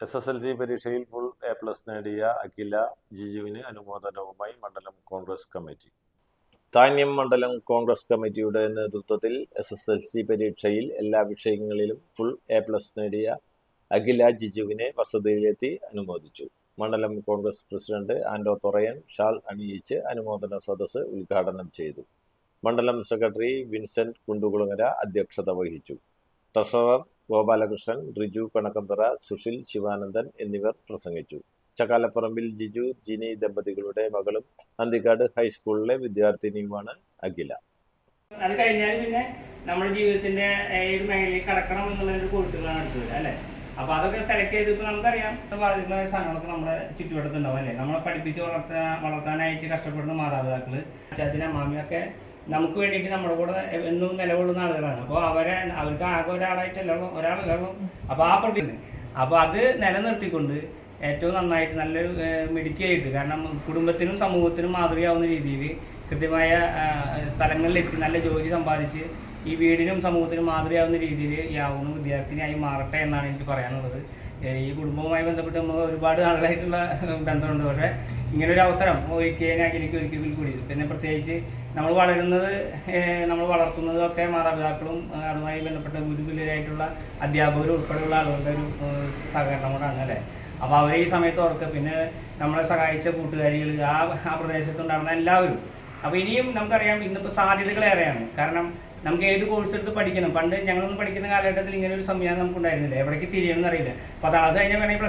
SSLC പരീക്ഷയിൽ full A+ നേടിയ അഖില ജിജുവിന് അനുമോദനവുമായി മണ്ഡലം കോൺഗ്രസ് കമ്മിറ്റി. താന്യം മണ്ഡലം കോൺഗ്രസ് കമ്മിറ്റിയുടെ നേതൃത്വത്തിൽ SSLC പരീക്ഷയിൽ എല്ലാ വിഷയങ്ങളിലും ഫുൾ A+ നേടിയ അഖില ജിജുവിനെ വസതിയിലെത്തി അനുമോദിച്ചു. മണ്ഡലം കോൺഗ്രസ് പ്രസിഡന്റ് ആൻഡോ തൊറയൻ ഷാൾ അണിയിച്ച് അനുമോദന സദസ്സ് ഉദ്ഘാടനം ചെയ്തു. മണ്ഡലം സെക്രട്ടറി വിൻസെന്റ് കുണ്ടുകുളങ്ങര അധ്യക്ഷത വഹിച്ചു. ട്രഷറർ ഗോപാലകൃഷ്ണൻ, റിജു കണക്കന്തറ, സുഷിൽ ശിവാനന്ദൻ എന്നിവർ പ്രസംഗിച്ചു. ചക്കാലപ്പറമ്പിൽ ജിജു ജിനി ദമ്പതികളുടെ മകളും അന്തിക്കാട് ഹൈസ്കൂളിലെ വിദ്യാർത്ഥിനിയുമാണ് അഖില. അത് കഴിഞ്ഞാൽ പിന്നെ നമ്മുടെ ജീവിതത്തിന്റെ ഏത് മേഖലയിൽ കടക്കണം എന്നുള്ള കോഴ്സുകളാണ് എടുത്തത് അല്ലേ. അപ്പൊ അതൊക്കെ സെലക്ട് ചെയ്തപ്പോൾ നമുക്കറിയാം സാധനങ്ങളൊക്കെ നമ്മുടെ ചുറ്റുവട്ടത്തുണ്ടാവും അല്ലേ. നമ്മളെ പഠിപ്പിച്ച് വളർത്താനായിട്ട് കഷ്ടപ്പെടുന്ന മാതാപിതാക്കള്, അച്ചാച്ചനും അമ്മാമിയൊക്കെ നമുക്ക് വേണ്ടിയിട്ട് നമ്മുടെ കൂടെ എന്നും നിലകൊള്ളുന്ന ആളുകളാണ്. അപ്പോൾ അവർക്ക് ആകെ ഒരാളല്ലോ. അപ്പോൾ ആ പ്രതി അപ്പോൾ അത് നിലനിർത്തിക്കൊണ്ട് ഏറ്റവും നന്നായിട്ട് നല്ലൊരു മിടുക്കിയായിട്ട്, കാരണം കുടുംബത്തിനും സമൂഹത്തിനും മാതൃകയാവുന്ന രീതിയിൽ കൃത്യമായ സ്ഥലങ്ങളിലെത്തി നല്ല ജോലി സമ്പാദിച്ച് ഈ വീടിനും സമൂഹത്തിനും മാതൃകയാവുന്ന രീതിയിൽ ഈ ആവുന്ന വിദ്യാർത്ഥിനിയായി മാറട്ടെ എന്നാണ് എനിക്ക് പറയാനുള്ളത്. ഈ കുടുംബവുമായി ബന്ധപ്പെട്ട് നമ്മൾ ഒരുപാട് ആളുകളായിട്ടുള്ള ബന്ധമുണ്ട്. പക്ഷേ ഇങ്ങനൊരു അവസരം എനിക്ക് ഒരിക്കൽ കൂടി, പിന്നെ പ്രത്യേകിച്ച് നമ്മൾ വളർത്തുന്നതൊക്കെ മാതാപിതാക്കളും അതുമായി ബന്ധപ്പെട്ട ഗുരുകുലരായിട്ടുള്ള അധ്യാപകരും ഉൾപ്പെടെയുള്ള ആളുകളുടെ ഒരു സഹകരണം കൊണ്ടാണ് അല്ലേ. അപ്പോൾ അവർ ഈ സമയത്ത് ഓർക്കുക, പിന്നെ നമ്മളെ സഹായിച്ച കൂട്ടുകാരികൾ, ആ പ്രദേശത്തുണ്ടായിരുന്ന എല്ലാവരും. അപ്പോൾ ഇനിയും നമുക്കറിയാം ഇന്നിപ്പോൾ സാധ്യതകളേറെയാണ്. കാരണം നമുക്ക് ഏത് കോഴ്സ് എടുത്ത് പഠിക്കണം. പണ്ട് ഞങ്ങളൊന്നും പഠിക്കുന്ന കാലഘട്ടത്തിൽ ഇങ്ങനെ ഒരു സംവിധാനം നമുക്കുണ്ടായിരുന്നില്ല. എവിടേക്ക് തിരിയണമെന്ന് അറിയില്ല. 10ാം ക്ലാസ് കഴിഞ്ഞാൽ വേണമെങ്കിൽ